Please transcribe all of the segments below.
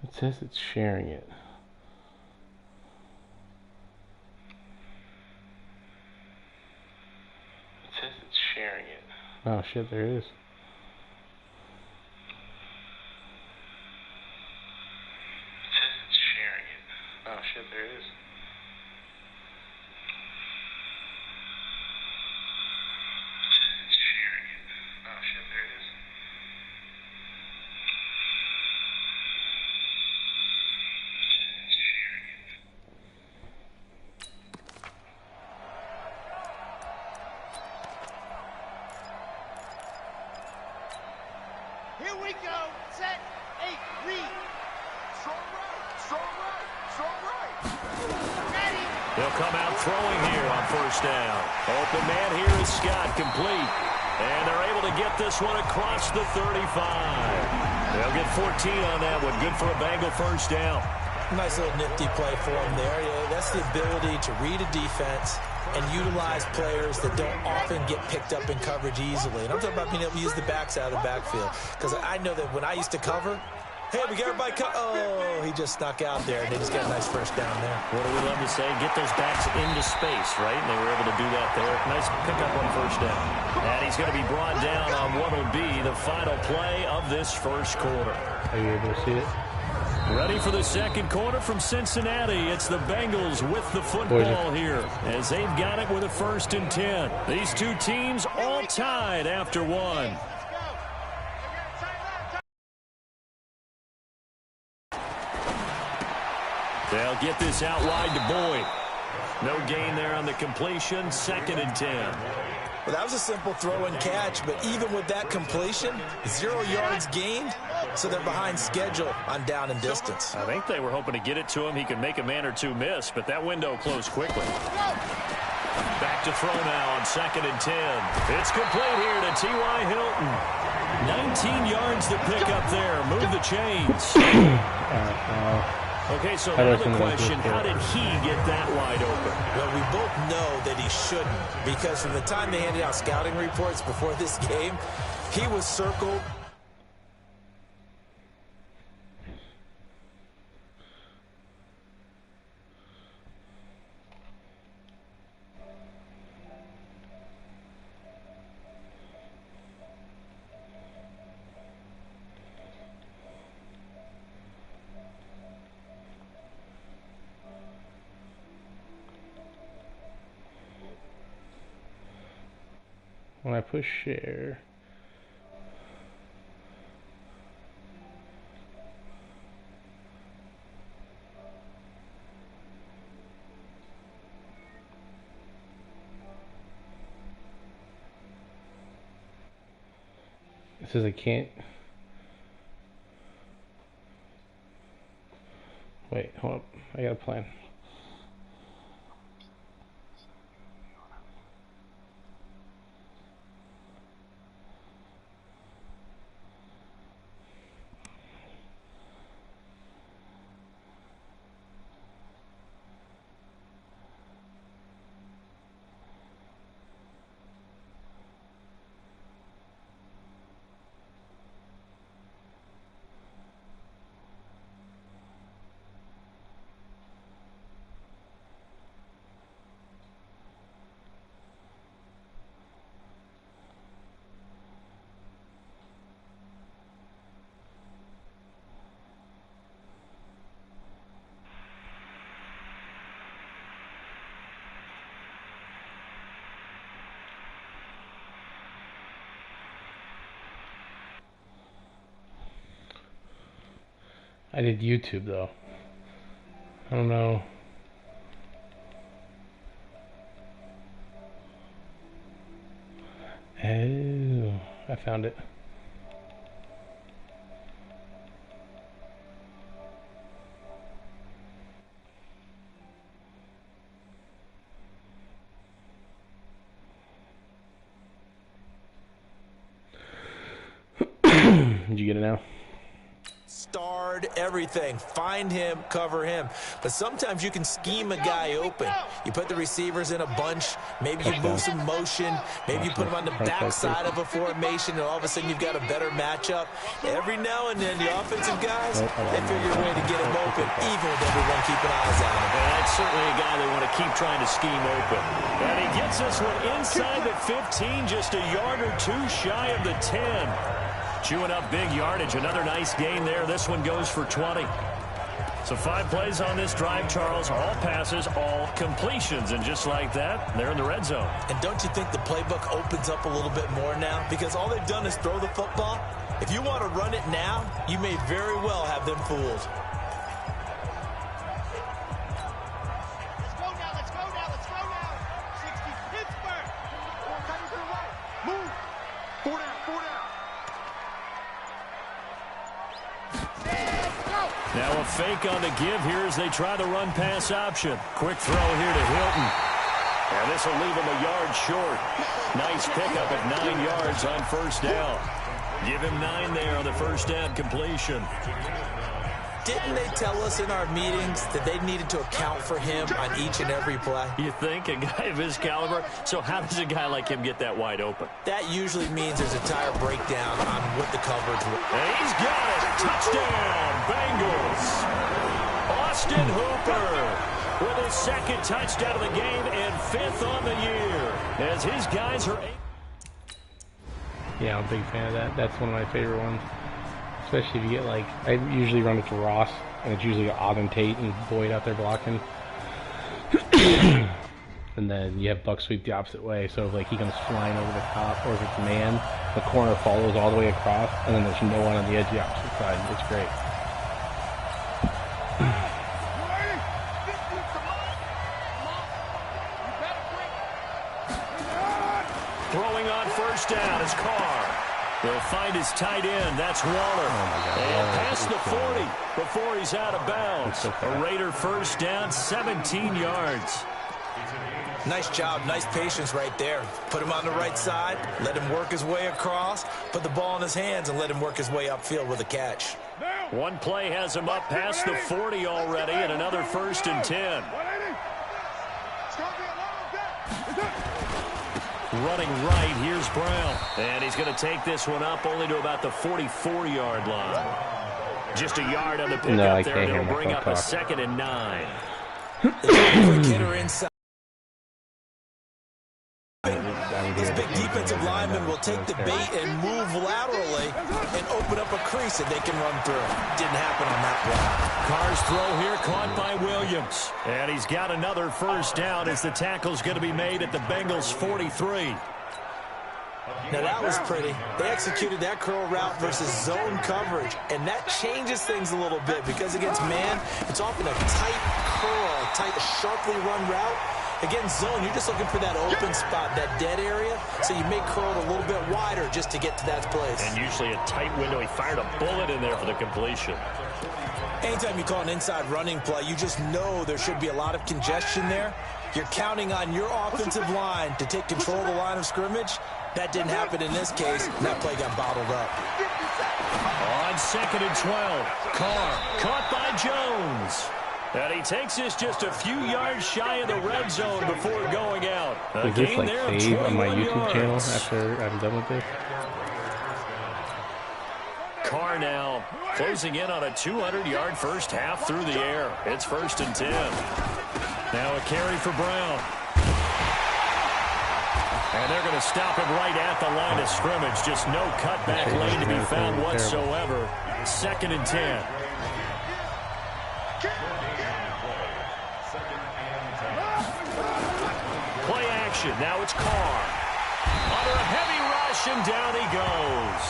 It says it's sharing it. It says it's sharing it. Oh shit, there it is. It says it's sharing it. Oh shit, there it is. It says it's sharing it. Oh shit, there it is. Here we go. Set. 8. Read. Strong right. Strong right. Strong right. Ready. They'll come out throwing here on first down. Open man here is Scott, complete. And they're able to get this one across the 35. They'll get 14 on that one. Good for a Bengal first down. Nice little nifty play for him there. Yeah, that's the ability to read a defense and utilize players that don't often get picked up in coverage easily. And I'm talking about being able to use the backs out of the backfield. Because I know that when I used to cover, hey, we got everybody oh, he just snuck out there, and they just got a nice first down there. What do we love to say? Get those backs into space, right? And they were able to do that there. Nice pickup on first down. And he's going to be brought down on what will be the final play of this first quarter. Are you able to see it? Ready for the second quarter from Cincinnati. It's the Bengals with the football here as they've got it with a 1st and 10. These two teams all tied after one. They'll get this out wide to Boyd. No gain there on the completion. 2nd and 10. Well, that was a simple throw and catch, but even with that completion, 0 yards gained, so they're behind schedule on down and distance. I think they were hoping to get it to him. He could make a man or two miss, but that window closed quickly. Back to throw now on 2nd and 10. It's complete here to T.Y. Hilton. 19 yards to pick up there. Move the chains. Okay, so another question, how did he get that wide open? Well, we both know that he shouldn't, because from the time they handed out scouting reports before this game, he was circled. When I push share, it says I can't. Wait, hold up. I got a plan. I did YouTube though. I don't know. Oh, I found it. Did you get it now? Start guard everything. Find him, cover him. But sometimes you can scheme a guy open. You put the receivers in a bunch. Maybe you move some motion. Maybe you put them on the backside of a formation, and all of a sudden you've got a better matchup. Every now and then, the offensive guys, they figure a way to get him open, even with everyone keeping eyes on him. And that's certainly a guy they want to keep trying to scheme open. And he gets this one inside the 15, just a yard or two shy of the 10. Chewing up big yardage. Another nice gain there. This one goes for 20. So 5 plays on this drive, Charles. All passes, all completions. And just like that, they're in the red zone. And don't you think the playbook opens up a little bit more now? Because all they've done is throw the football. If you want to run it now, you may very well have them fooled. Let's go now. 60 Pittsburgh. Move. 4 down. Now a fake on the give here as they try the run-pass option. Quick throw here to Hilton. And this will leave him a yard short. Nice pickup at 9 yards on first down. Give him 9 there on the first down completion. Didn't they tell us in our meetings that they needed to account for him on each and every play? You think? A guy of his caliber? So how does a guy like him get that wide open? That usually means there's a tire breakdown on what the coverage was. And he's got it. Touchdown, Bengals. Austin Hooper with his 2nd touchdown of the game and 5th on the year. As his guys are... Yeah, I'm a big fan of that. That's one of my favorite ones. Especially if you get, like, I usually run it to Ross, and it's usually Auden Tate and Boyd out there blocking. And then you have Buck sweep the opposite way, so if, like, he comes flying over the top, or if it's man, the corner follows all the way across, and then there's no one on the edge of the opposite side. It's great. Throwing on first down is Carr. He'll find his tight end. That's Waller. And past the 40 before he's out of bounds. A Raider first down, 17 yards. Nice job, nice patience right there. Put him on the right side, let him work his way across, put the ball in his hands, and let him work his way upfield with a catch. One play has him up past the 40 already, and another 1st and 10. Running right, here's Brown. And he's going to take this one up only to about the 44-yard line. Just a yard on the pickup there, and it'll bring up a 2nd and 9. Quick hitter inside. This big defensive lineman will take the bait and move laterally and open up a crease that they can run through. Didn't happen on that play. Carr's throw here caught by Williams. And he's got another first down as the tackle's going to be made at the Bengals' 43. Now that was pretty. They executed that curl route versus zone coverage, and that changes things a little bit because against man, it's often a tight curl, tight, sharply run route. Against zone, you're just looking for that open spot, that dead area, so you may curl it a little bit wider just to get to that place. And usually a tight window. He fired a bullet in there for the completion. Anytime you call an inside running play, you just know there should be a lot of congestion there. You're counting on your offensive line to take control of the line of scrimmage. That didn't happen in this case, and that play got bottled up. On 2nd and 12, Carr caught by Jones. And he takes this just a few yards shy of the red zone before going out. Is this like save on my YouTube channel after I'm done with this? Carr now closing in on a 200-yard first half through the air. It's 1st and 10. Now a carry for Brown. And they're going to stop him right at the line of scrimmage. Just no cutback lane to be found whatsoever. 2nd and 10. Play action. Now it's Carr. Under a heavy rush, and down he goes.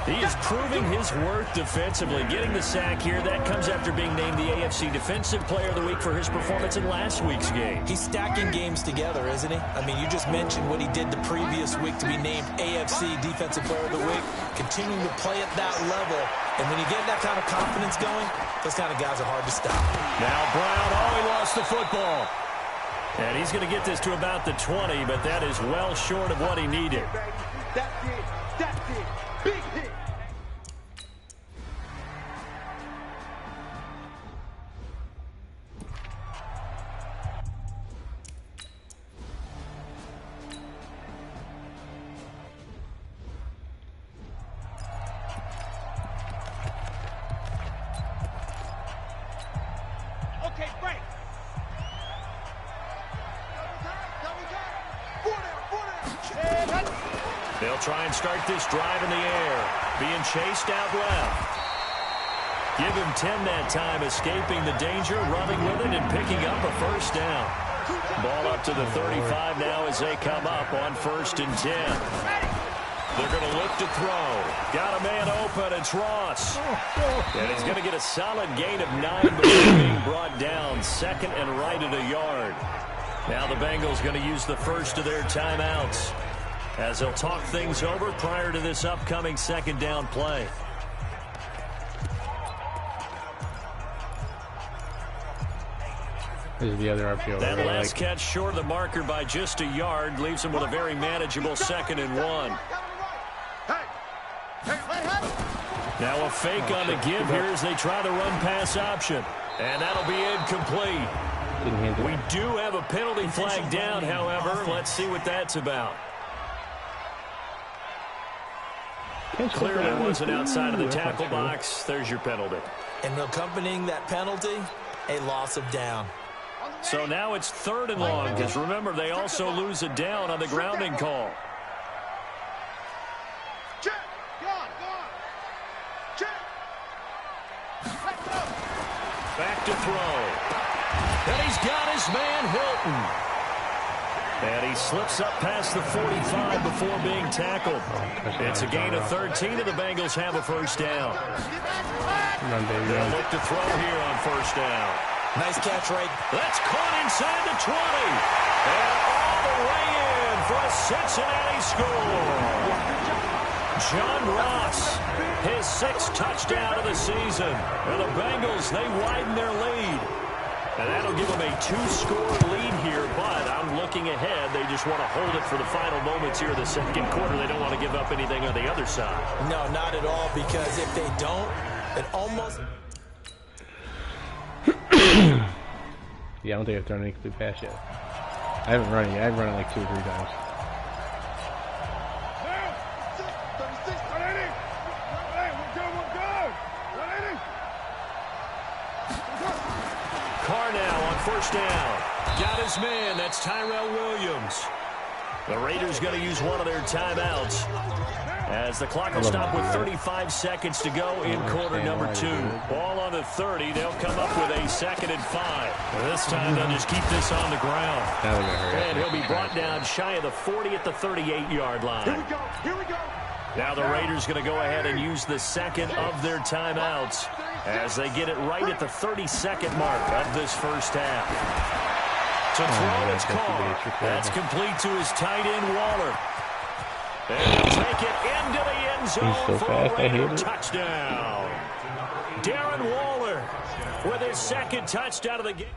He is proving his worth defensively, getting the sack here. That comes after being named the AFC Defensive Player of the Week for his performance in last week's game. He's stacking games together, isn't he? I mean, you just mentioned what he did the previous week to be named AFC Defensive Player of the Week, continuing to play at that level. And when you get that kind of confidence going, those kind of guys are hard to stop. Now Brown, he lost the football. And he's going to get this to about the 20, but that is well short of what he needed. That's it. Big hit. They'll try and start this drive in the air. Being chased out left. Give him 10 that time, escaping the danger, running with it, and picking up a first down. Ball up to the 35 now as they come up on 1st and 10. They're going to look to throw. Got a man open. It's Ross. And he's going to get a solid gain of 9 before being brought down. 2nd and right at a yard. Now the Bengals going to use the first of their timeouts as they'll talk things over prior to this upcoming 2nd down play. This is the other RPO. That last catch short of the marker by just a yard leaves him with a very manageable 2nd and 1. Now a fake on the give here as they try the run-pass option. And that'll be incomplete. We do have a penalty flag down, however. Let's see what that's about. Clearly wasn't outside of the tackle box. There's your penalty. And accompanying that penalty, a loss of down. So now it's 3rd and long, because remember, they also lose a down on the grounding call. Back to throw. And he's got his man, Hilton. And he slips up past the 45 before being tackled. It's a gain of 13, and the Bengals have a first down. They'll look to throw here on 1st down. Nice catch, right? That's caught inside the 20. And all the way in for a Cincinnati score. John Ross, his 6th touchdown of the season. And the Bengals, they widen their lead. And that'll give them a 2-score lead here, but I'm looking ahead. They just want to hold it for the final moments here of the 2nd quarter. They don't want to give up anything on the other side. No, not at all, because if they don't, it almost... Yeah, I don't think I've thrown any complete pass yet. I haven't run it yet. I've run it like 2 or 3 times. Carr now on 1st down. Got his man. That's Tyrell Williams. The Raiders going to use one of their timeouts as the clock will stop with 35 seconds to go in quarter number 2. Ball on the 30. They'll come up with a 2nd and 5. This time they'll just keep this on the ground. And he'll be brought down shy of the 40 at the 38-yard line. Here we go. Here we go. Now the Raiders going to go ahead and use the 2nd of their timeouts as they get it right at the 32nd mark of this first half. To throw, it's Carr. That's complete to his tight end, Waller. And he'll take it into the end zone for a Raider touchdown. Darren Waller with his 2nd touchdown of the game.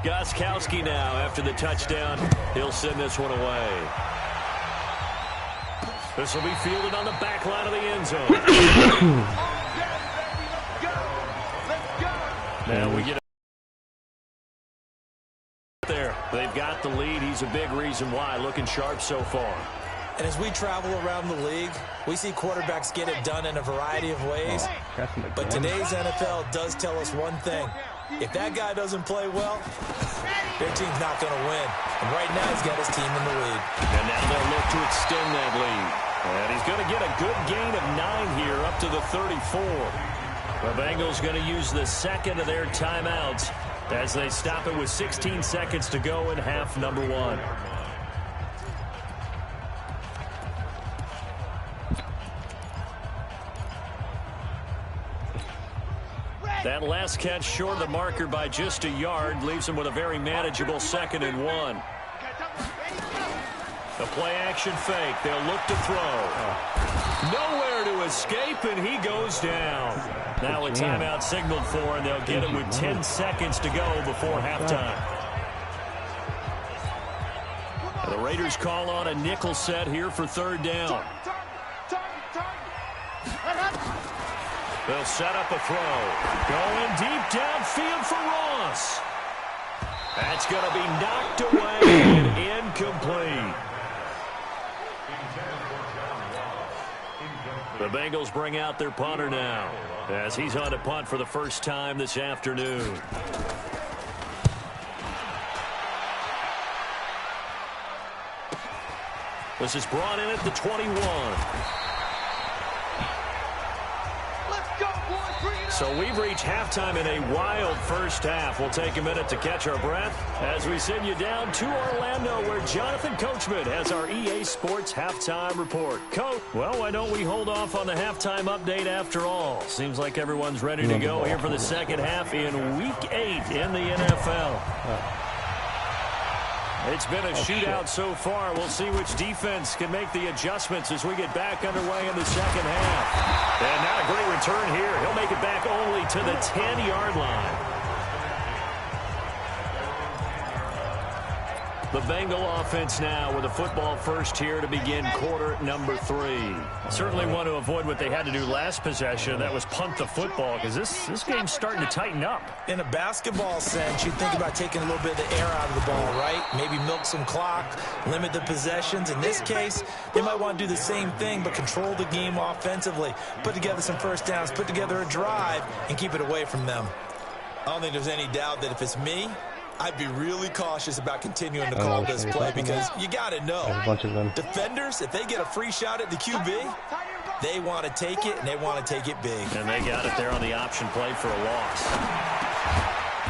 Gostkowski now after the touchdown. He'll send this one away. This will be fielded on the back line of the end zone. Now we get there. They've got the lead. He's a big reason why. Looking sharp so far. And as we travel around the league, we see quarterbacks get it done in a variety of ways. But today's NFL does tell us one thing. If that guy doesn't play well, their team's not going to win. And right now, he's got his team in the lead. And now they'll look to extend that lead. And he's going to get a good gain of 9 here up to the 34. The Bengals going to use the 2nd of their timeouts as they stop it with 16 seconds to go in half number 1. That last catch short of the marker by just a yard leaves him with a very manageable 2nd and 1. The play action fake. They'll look to throw. Nowhere to escape, and he goes down. Now a timeout signaled for, and they'll get him with 10 seconds to go before halftime. The Raiders call on a nickel set here for 3rd down. They'll set up a throw. Going deep downfield for Ross. That's going to be knocked away and incomplete. The Bengals bring out their punter now as he's on to punt for the first time this afternoon. This is brought in at the 21. So we've reached halftime in a wild first half. We'll take a minute to catch our breath as we send you down to Orlando, where Jonathan Coachman has our EA Sports halftime report. Coach, well, why don't we hold off on the halftime update after all? Seems like everyone's ready to go here for the second half in Week 8 in the NFL. It's been a shootout so far. We'll see which defense can make the adjustments as we get back underway in the second half. And not a great return here. He'll make it back only to the 10-yard line. The Bengal offense now with a football first here to begin quarter number 3. Certainly want to avoid what they had to do last possession. That was punt the football, because this game's starting to tighten up. In a basketball sense, you think about taking a little bit of the air out of the ball, right? Maybe milk some clock, limit the possessions. In this case, they might want to do the same thing, but control the game offensively. Put together some first downs, put together a drive, and keep it away from them. I don't think there's any doubt that if it's me, I'd be really cautious about continuing to call this play, because you got to know, a bunch of them. Defenders, if they get a free shot at the QB, they want to take it, and they want to take it big. And they got it there on the option play for a loss.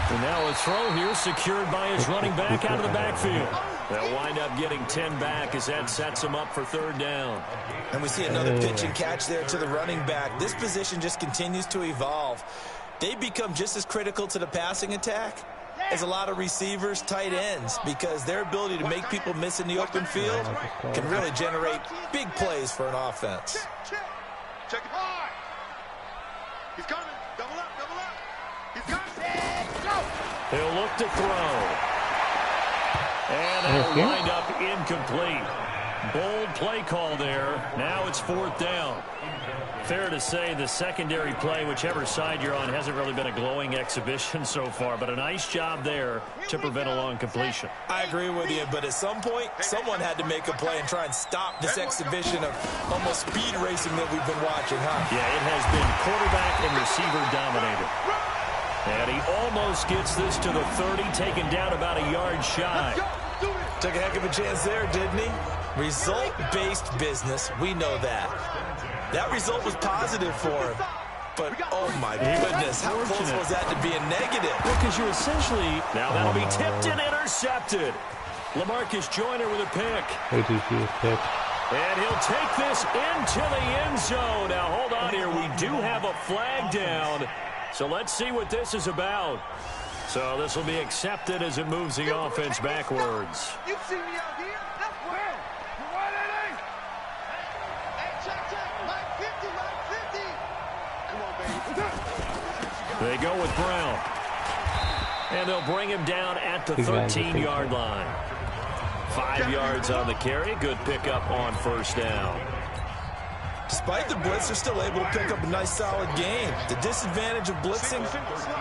And now a throw here secured by his running back out of the backfield. They'll wind up getting 10 back as that sets them up for third down. And we see another pitch and catch there to the running back. This position just continues to evolve. They become just as critical to the passing attack as a lot of receivers, tight ends, because their ability to make people miss in the open field can really generate big plays for an offense. Check it hard. He's coming. Double up, double up. He's coming. Go. He'll look to throw. And that'll wind up incomplete. Bold play call there. Now it's fourth down. Fair to say the secondary play, whichever side you're on, hasn't really been a glowing exhibition so far, but a nice job there to prevent a long completion. I agree with you, but at some point, someone had to make a play and try and stop this exhibition of almost speed racing that we've been watching, huh? Yeah, it has been quarterback and receiver dominated. And he almost gets this to the 30, taken down about a yard shy. Took a heck of a chance there, didn't he? Result-based business, we know that. That result was positive for him. But, oh my goodness, how close was that to being negative? Well, because you essentially, now that'll be tipped and intercepted. LaMarcus Joyner with a pick. And he'll take this into the end zone. Now, hold on here. We do have a flag down. So let's see what this is about. So this will be accepted as it moves the offense backwards. You see me out here? That's where. You're right at 8. Hey, check. Line 50, line 50. Come on, baby. They go with Brown. And they'll bring him down at the 13-yard line. 5 yards on the carry. Good pickup on first down. Despite the blitz, they're still able to pick up a nice, solid gain. The disadvantage of blitzing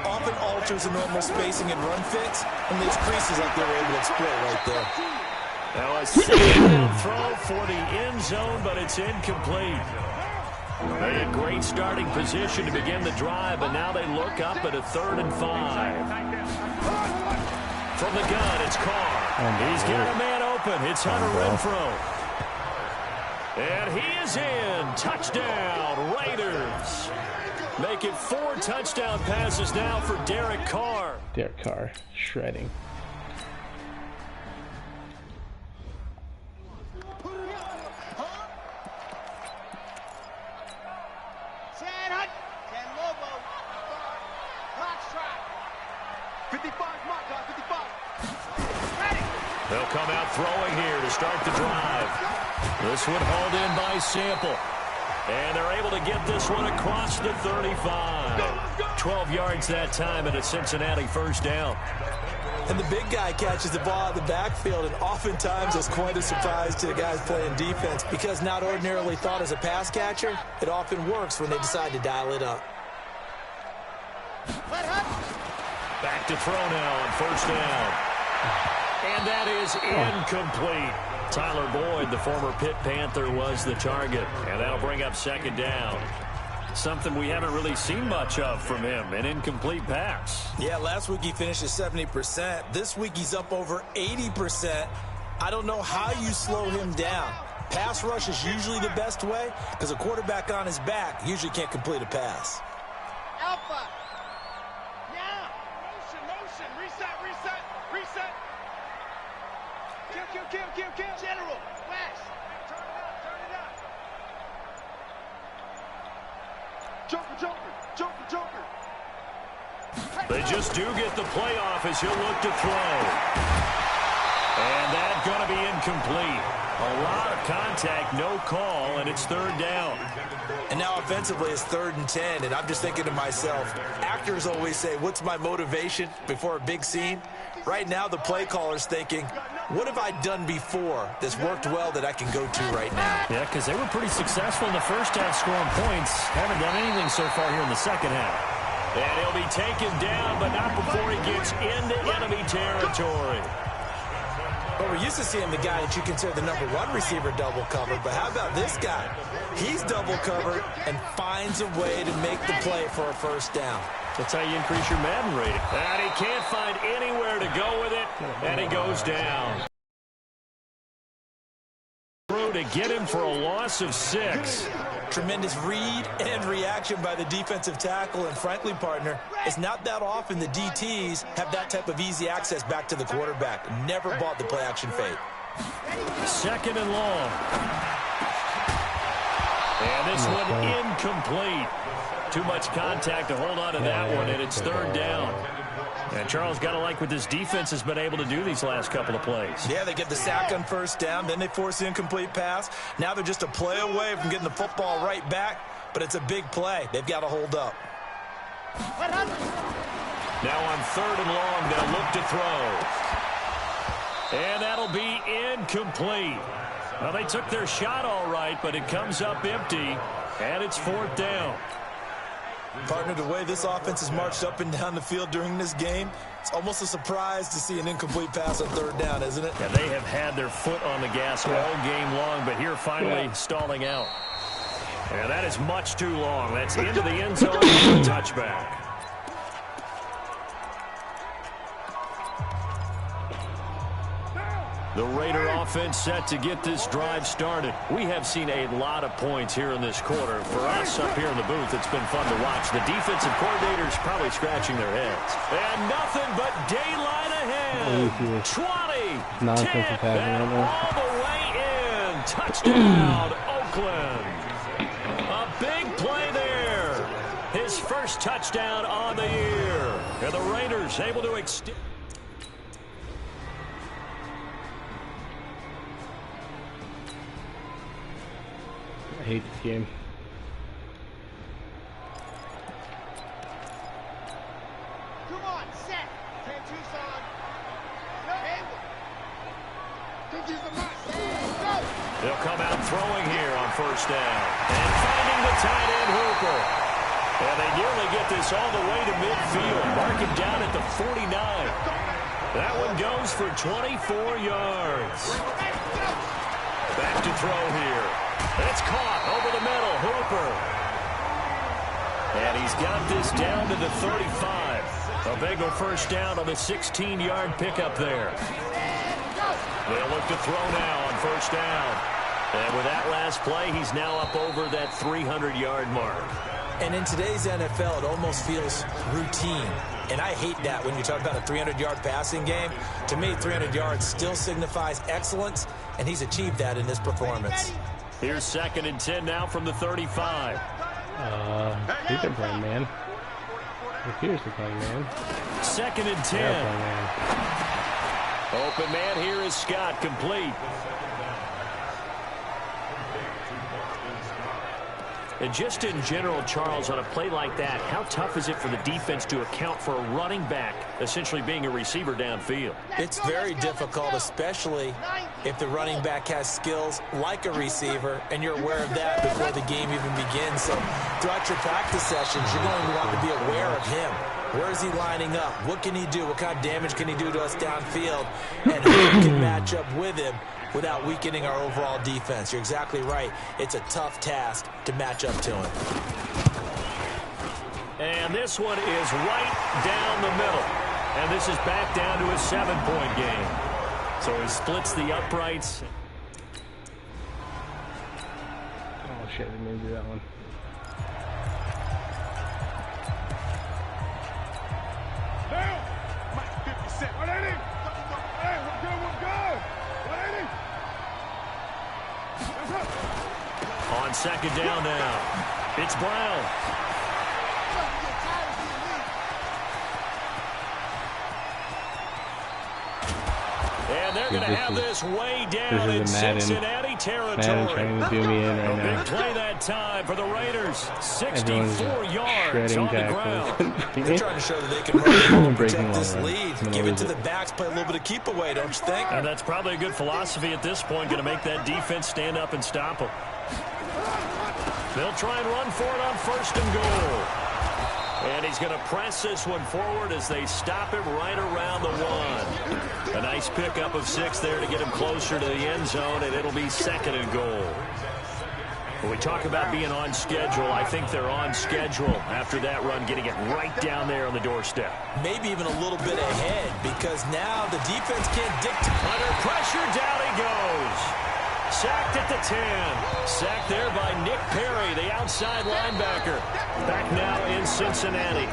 often alters the normal spacing and run fits and leaves creases like they were able to exploit right there. Now a second throw for the end zone, but it's incomplete. They had great starting position to begin the drive, but now they look up at a 3rd and 5. From the gun, it's Carr. He's got a man open. It's Hunter Renfrow. And he is in. Touchdown, Raiders. Make it 4 touchdown passes now for Derek Carr. Derek Carr, shredding. They'll come out throwing here to start the drive. This one hauled in by Sample. And they're able to get this one across the 35. 12 yards that time and a Cincinnati first down. And the big guy catches the ball out of the backfield, and oftentimes it's quite a surprise to the guys playing defense, because not ordinarily thought as a pass catcher, it often works when they decide to dial it up. Back to throw now on first down. And that is incomplete. Tyler Boyd, the former Pitt Panther, was the target. And that'll bring up second down. Something we haven't really seen much of from him, an incomplete pass. Yeah, last week he finished at 70%. This week he's up over 80%. I don't know how you slow him down. Pass rush is usually the best way because a quarterback on his back usually can't complete a pass. Alpha. Now. Motion. Reset. Kill. General. West. Turn it up. Joker. They just do get the play off as he'll look to throw. And that's going to be incomplete. A lot of contact, no call, and it's third down. And now offensively it's 3rd and 10, and I'm just thinking to myself, actors always say, what's my motivation before a big scene? Right now the play caller's thinking, what have I done before that's worked well that I can go to right now? Yeah, because they were pretty successful in the first half scoring points. Haven't done anything so far here in the second half. And he'll be taken down, but not before he gets into enemy territory. Well, we're used to seeing the guy that you consider the #1 receiver double covered, but how about this guy? He's double covered and finds a way to make the play for a first down. That's how you increase your Madden rating. And he can't find anywhere to go with it, and he goes down. Through to get him for a loss of 6. Tremendous read and reaction by the defensive tackle, and frankly, partner, it's not that often the DTs have that type of easy access back to the quarterback. Never bought the play-action fake. 2nd and long. And this one incomplete. Too much contact to hold on to that one, and it's 3rd down. And Charles, got to like what this defense has been able to do these last couple of plays. Yeah, they get the sack on 1st down, then they force the incomplete pass. Now they're just a play away from getting the football right back, but it's a big play. They've got to hold up. Now on 3rd and long, they'll look to throw. And that'll be incomplete. Well, they took their shot all right, but it comes up empty, and it's 4th down. Partner, the way this offense has marched up and down the field during this game, it's almost a surprise to see an incomplete pass on 3rd down, isn't it? Yeah, they have had their foot on the gas all game long, but here finally stalling out. And that is much too long. That's into the end zone for a touchback. The Raider offense set to get this drive started. We have seen a lot of points here in this quarter. For us up here in the booth, it's been fun to watch. The defensive coordinators probably scratching their heads. And nothing but daylight ahead. 20, 10, and all the way in. Touchdown, Oakland. A big play there. His first touchdown on the year. And the Raiders able to extend. I hate this game. Come on, set. 10 Tucson. Don't use the mark. Go. They'll come out throwing here on 1st down. And finding the tight end Hooper. And they nearly get this all the way to midfield. Mark him down at the 49. That one goes for 24 yards. Back to throw here. It's caught over the middle. Hooper. And he's got this down to the 35. A Bengal 1st down on the 16-yard pickup there. They'll look to throw now on 1st down. And with that last play, he's now up over that 300-yard mark. And in today's NFL, it almost feels routine. And I hate that when you talk about a 300-yard passing game. To me, 300 yards still signifies excellence, and he's achieved that in this performance. Here's 2nd and 10 now from the 35. Who's they're playing, man? It appears they're playing, man. 2nd and 10. Man. Open man here is Scott, complete. And just in general, Charles, on a play like that, how tough is it for the defense to account for a running back essentially being a receiver downfield? It's very difficult, especially if the running back has skills like a receiver, and you're aware of that before the game even begins. So throughout your practice sessions, you're going to want to be aware of him. Where is he lining up? What can he do? What kind of damage can he do to us downfield? And who can match up with him without weakening our overall defense? You're exactly right. It's a tough task to match up to him. And this one is right down the middle. And this is back down to a 7-point game. So he splits the uprights. shit, I didn't mean to do that one. Down! Mike 50 Cent. 180! Hey, we're good, we're good! 180! On second down now, it's Brown. And they're going to have this way down in Cincinnati territory. Madden trying to do me in right now. Big play that time for the Raiders. 64 yards on the ground. They're trying to show that they can run and protect this lead. Give it to the backs, play a little bit of keep away, don't you think? And that's probably a good philosophy at this point, going to make that defense stand up and stop them. They'll try and run for it on first and goal. And he's going to press this one forward as they stop him right around the 1. A nice pickup of 6 there to get him closer to the end zone, and it'll be second and goal. When we talk about being on schedule, I think they're on schedule after that run, getting it right down there on the doorstep. Maybe even a little bit ahead, because now the defense can't dictate. Under pressure, down he goes. Sacked at the 10. Sacked there by Nick Perry, the outside linebacker. Back now in Cincinnati.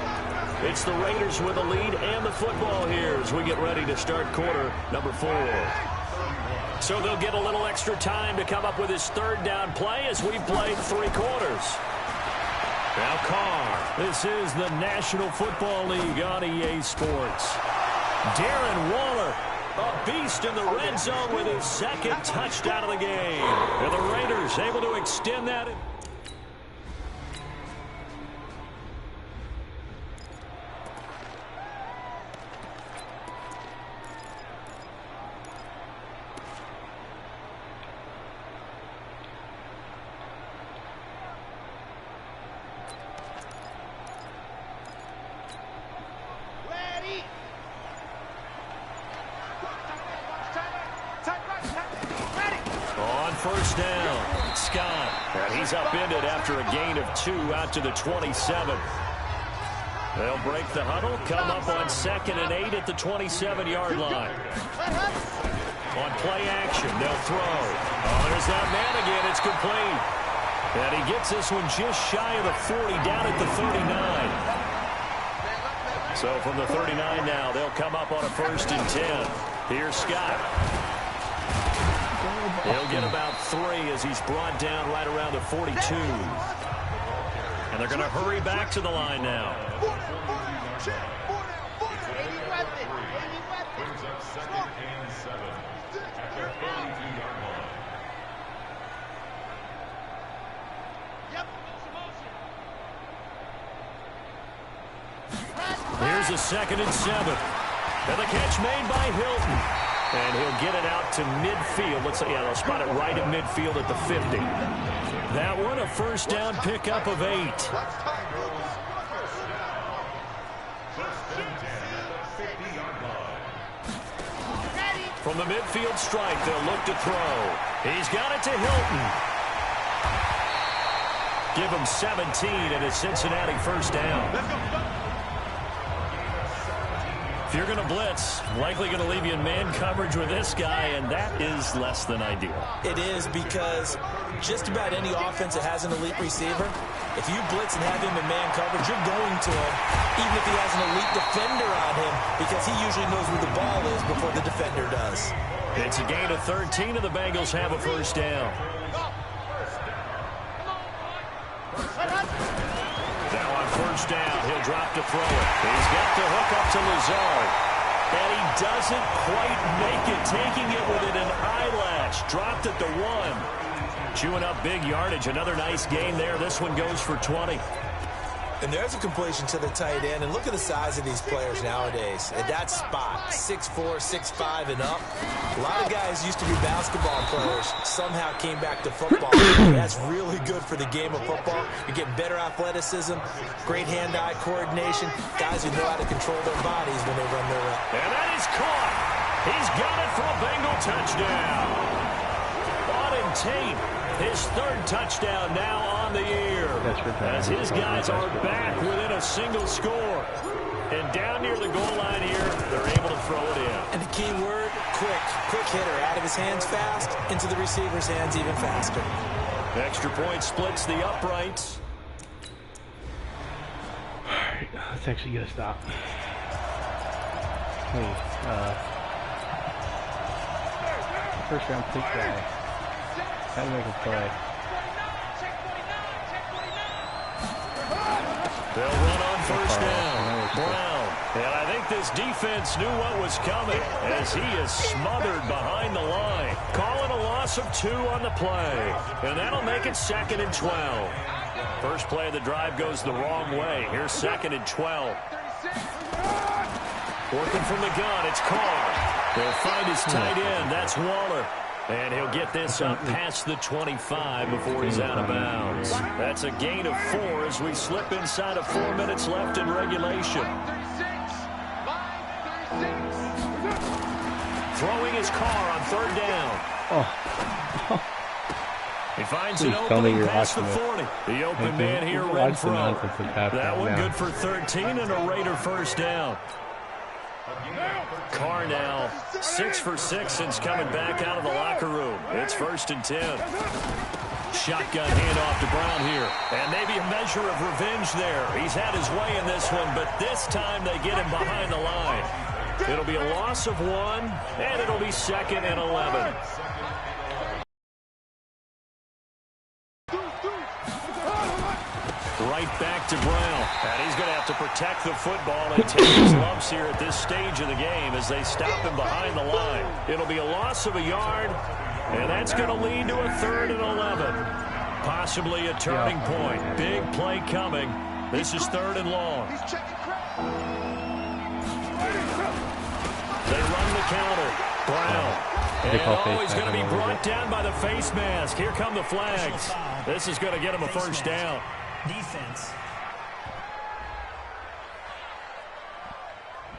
It's the Raiders with the lead and the football here as we get ready to start quarter number 4. So they'll get a little extra time to come up with his third down play as we've played 3 quarters. Now Carr. This is the National Football League on EA Sports. Darren Waller, a beast in the red zone with his second touchdown of the game. And the Raiders able to extend that. First down, Scott. And he's upended after a gain of 2 out to the 27. They'll break the huddle, come up on 2nd and 8 at the 27-yard line. On play action, they'll throw. Oh, there's that man again. It's complete. And he gets this one just shy of the 40, down at the 39. So from the 39 now, they'll come up on a 1st and 10. Here's Scott. He'll get about 3 as he's brought down right around the 42. And they're going to hurry back to the line now. Here's a 2nd and 7. And the catch made by Hilton. And he'll get it out to midfield. Let's say, yeah, they'll spot it right at midfield at the 50. That one, a first down pickup of 8. From the midfield stripe, they'll look to throw. He's got it to Hilton. Give him 17 and a Cincinnati first down. If you're going to blitz, likely going to leave you in man coverage with this guy, and that is less than ideal. It is, because just about any offense that has an elite receiver, if you blitz and have him in man coverage, you're going to him, even if he has an elite defender on him, because he usually knows where the ball is before the defender does. It's a gain of 13, and the Bengals have a first down. Now on first down, he'll drop to throw it. He's got the hook up to Lazard. And he doesn't quite make it, taking it within an eyelash. Dropped at the 1. Chewing up big yardage. Another nice gain there. This one goes for 20. And there's a completion to the tight end. And look at the size of these players nowadays. At that spot, 6'4", 6'5", and up. A lot of guys used to be basketball players. Somehow came back to football. That's really good for the game of football. You're getting better athleticism, great hand-eye coordination. Guys who know how to control their bodies when they run their route. And that is caught. He's got it for a Bengal touchdown. Auden Tate, his 3rd touchdown now on the year. As his guys are back within a single score. And down near the goal line here, they're able to throw it in. And the key word, quick. Quick hitter. Out of his hands fast, into the receiver's hands even faster. Extra point splits the uprights. Alright, let's actually get a stop. Hey, first round pick guy. How to make a play. They'll run on first down. Brown. And I think this defense knew what was coming as he is smothered behind the line. Calling a loss of 2 on the play. And that'll make it 2nd and 12. First play of the drive goes the wrong way. Here's 2nd and 12. Working from the gun, it's Carr. They'll find his tight end. That's Waller. And he'll get this up past the 25 before he's out of bounds. That's a gain of 4 as we slip inside of 4 minutes left in regulation. Throwing his Carr on 3rd down. Oh. He finds Please an tell me opening you're past the watching 40. The open man here, watch the Renfro. nonsense that's happening That one now. good for 13 and a Raider first down. Carr now 6 for 6 since coming back out of the locker room. It's 1st and 10. Shotgun handoff to Brown here. And maybe a measure of revenge there. He's had his way in this one, but this time they get him behind the line. It'll be a loss of 1, and it'll be 2nd and 11. Right back to Brown. And he's going to have to protect the football and take his lumps here at this stage of the game as they stop him behind the line. It'll be a loss of a yard, and that's going to lead to a 3rd and 11. Possibly a turning point. Big play coming. This is 3rd and long. They run the counter. Brown. And he's going to be brought down by the face mask. Here come the flags. This is going to get him a first down. Defense.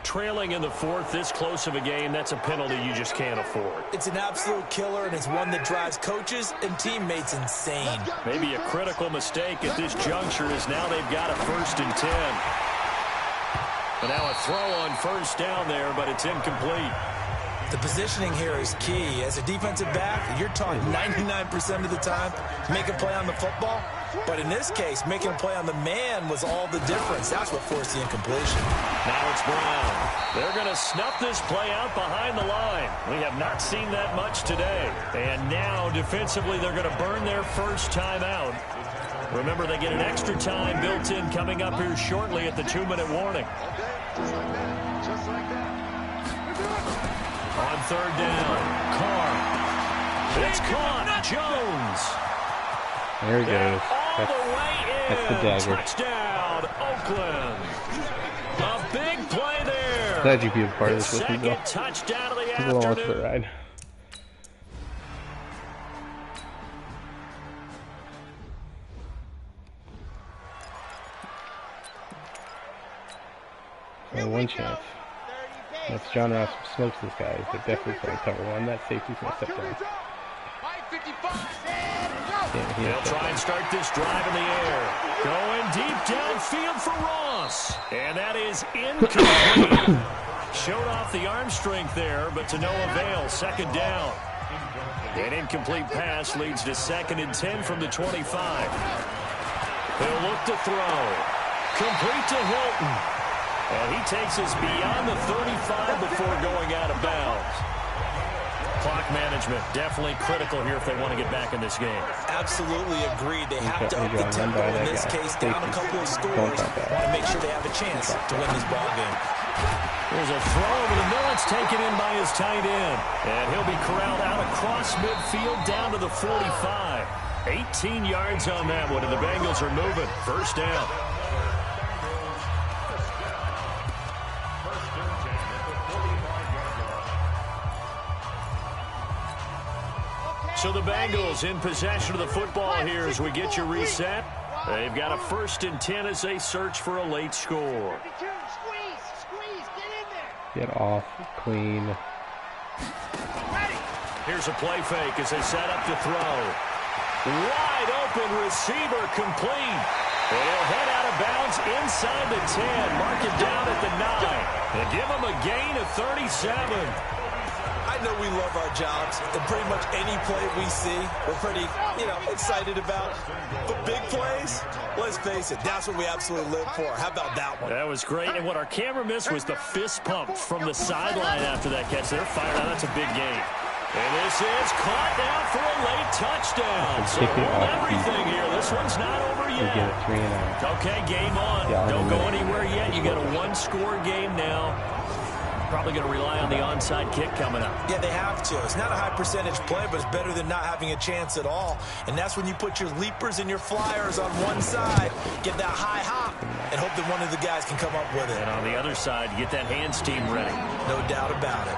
Trailing in the 4th, this close of a game, that's a penalty you just can't afford. It's an absolute killer, and it's one that drives coaches and teammates insane. Maybe a critical mistake at this juncture is now they've got a 1st and 10. And now a throw on first down there, but it's incomplete. The positioning here is key. As a defensive back, you're taught 99% of the time make a play on the football. But in this case, making a play on the man was all the difference. That's what forced the incompletion. Now it's Brown. They're going to snuff this play out behind the line. We have not seen that much today. And now, defensively, they're going to burn their first time out. Remember, they get an extra time built in coming up here shortly at the 2-minute warning. Just like that. Just like that. On 3rd down, Carr. It's caught. Jones. There he goes. All the way in. That's the dagger. Touchdown, Oakland. A big play there. Glad you be a part of this with me, Bill. Second touchdown of the He's a little much for the afternoon. ride. Only one chance. Once John Ross smokes this guy, they're definitely playing cover 1. That safety's going to step down. They'll try and start this drive in the air. Going deep downfield for Ross. And that is incomplete. Showed off the arm strength there, but to no avail. 2nd down. An incomplete pass leads to 2nd and 10 from the 25. They'll look to throw. Complete to Hilton. And he takes us beyond the 35 before going out of bounds. Clock management definitely critical here if they want to get back in this game. Absolutely agreed. They have to up the tempo in this case, down a couple of scores. Want to make sure they have a chance to win this ball game. There's a throw over the middle. It's taken in by his tight end. And he'll be corralled out across midfield down to the 45. 18 yards on that one, and the Bengals are moving. First down. So the Bengals in possession of the football here as we get you reset. They've got a 1st and 10 as they search for a late score. Squeeze, get in there. Get off, clean. Here's a play fake as they set up to throw. Wide open receiver complete. And he'll head out of bounds inside the 10. Mark it down at the 9. And give him a gain of 37. I I know we love our jobs, and pretty much any play we see, we're pretty, excited about. But big plays, let's face it, that's what we absolutely live for. How about that one? That was great, and what our camera missed was the fist pump from the sideline after that catch. They're fired out. That's a big game. And this is caught down for a late touchdown. So everything here. This one's not over yet. Get it 3-0. Okay, game on. Don't go anywhere yet. You got a one-score game now. Probably going to rely on the onside kick coming up. Yeah, they have to. It's not a high-percentage play, but it's better than not having a chance at all. And that's when you put your leapers and your flyers on one side, get that high hop, and hope that one of the guys can come up with it. And on the other side, get that hands team ready. No doubt about it.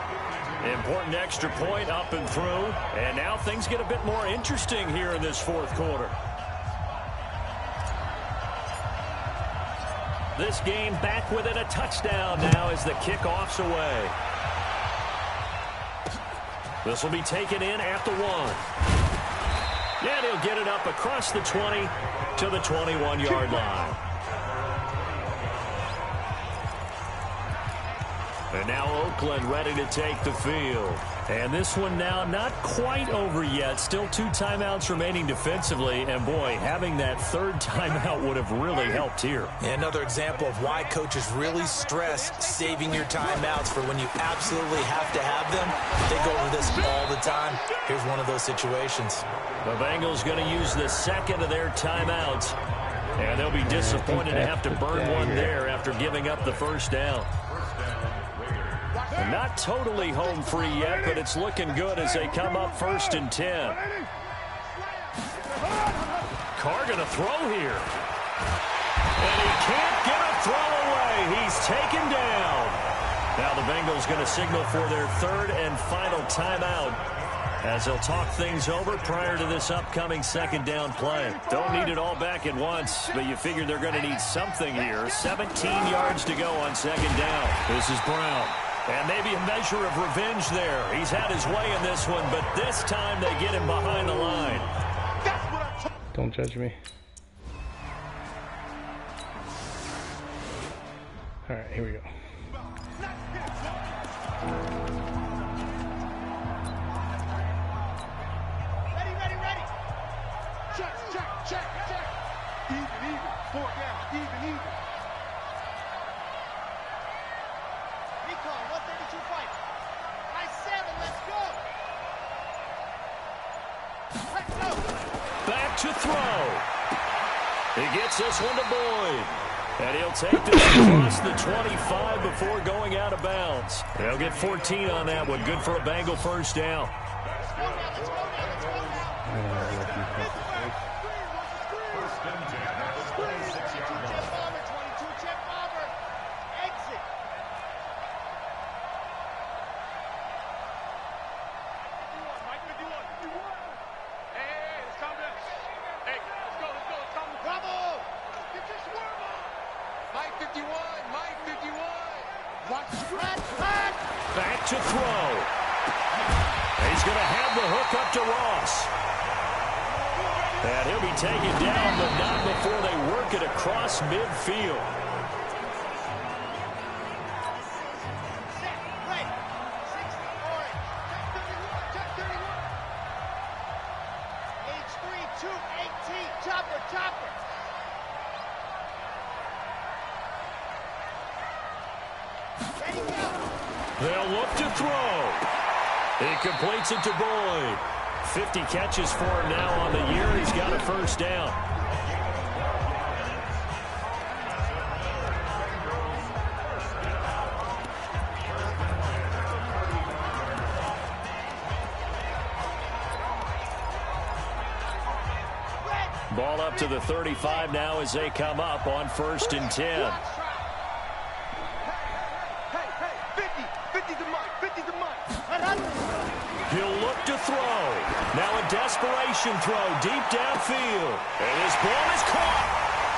Important extra point up and through. And now things get a bit more interesting here in this fourth quarter. This game back within a touchdown now as the kickoff's away. This will be taken in at the 1. And he'll get it up across the 20 to the 21-yard line. And now Oakland ready to take the field. And this one now not quite over yet. Still 2 timeouts remaining defensively. And, boy, having that third timeout would have really helped here. And another example of why coaches really stress saving your timeouts for when you absolutely have to have them. They go over this all the time. Here's one of those situations. The Bengals going to use the second of their timeouts. And they'll be disappointed to have to burn one there after giving up the first down. Not totally home free yet, but it's looking good as they come up 1st and 10. Carr going to throw here. And he can't get a throw away. He's taken down. Now the Bengals going to signal for their third and final timeout as they'll talk things over prior to this upcoming second down play. Don't need it all back at once, but you figure they're going to need something here. 17 yards to go on second down. This is Brown. And maybe a measure of revenge there. He's had his way in this one, but this time they get him behind the line. Don't judge me. All right, here we go. Ready. Check. Even. 4 down. Even. Recon, 132 fight. High 7, let's go. Back to throw. He gets this one to Boyd. And he'll take this across the 25 before going out of bounds. They'll get 14 on that one. Good for a Bengal first down. Let's go now. Exit. Mike, 51. Hey, let's calm down. Hey, let's go. Bravo! Get your swerve on. Mike 51. Watch the flat. Back to throw. He's going to have the hook up to Ross. And he'll be taken down, but not before they work it across midfield. Chopper. Ready, go. They'll look to throw. He completes it to Boyd. 50 catches for him now on the year. He's got a first down. Ball up to the 35 now as they come up on 1st and 10. He'll look to throw. Now a desperation throw deep downfield. And his ball is caught.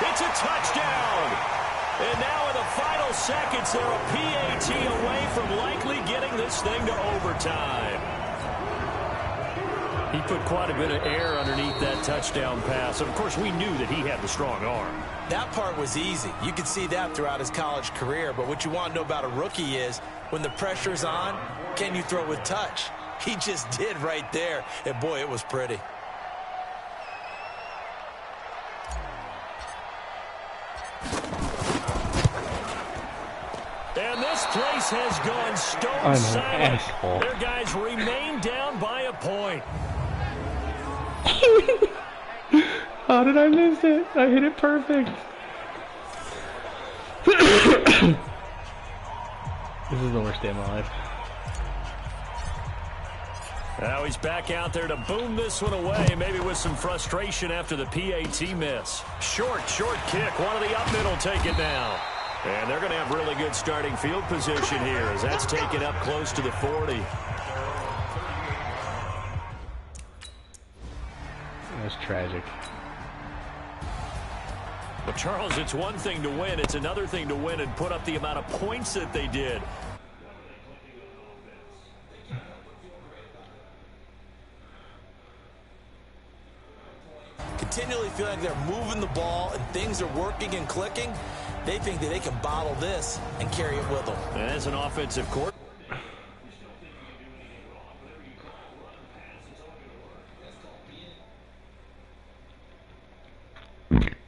It's a touchdown. And now in the final seconds, they're a PAT away from likely getting this thing to overtime. He put quite a bit of air underneath that touchdown pass. And, of course, we knew that he had the strong arm. That part was easy. You could see that throughout his college career. But what you want to know about a rookie is when the pressure's on, Can you throw with touch? He just did right there. And, boy, it was pretty. And this place has gone stone silent. Asshole. Their guys remain down by a point. How did I miss it? I hit it perfect. This is the worst day of my life. Now he's back out there to boom this one away, maybe with some frustration after the PAT miss. Short kick. One of the up middle take it now. And they're going to have really good starting field position here as that's taken up close to the 40. That's tragic. But Charles, it's one thing to win. It's another thing to win and put up the amount of points that they did. Continually feeling like they're moving the ball and things are working and clicking, they think that they can bottle this and carry it with them. And as an offensive court.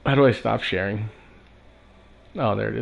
How do I stop sharing? Oh, there it is.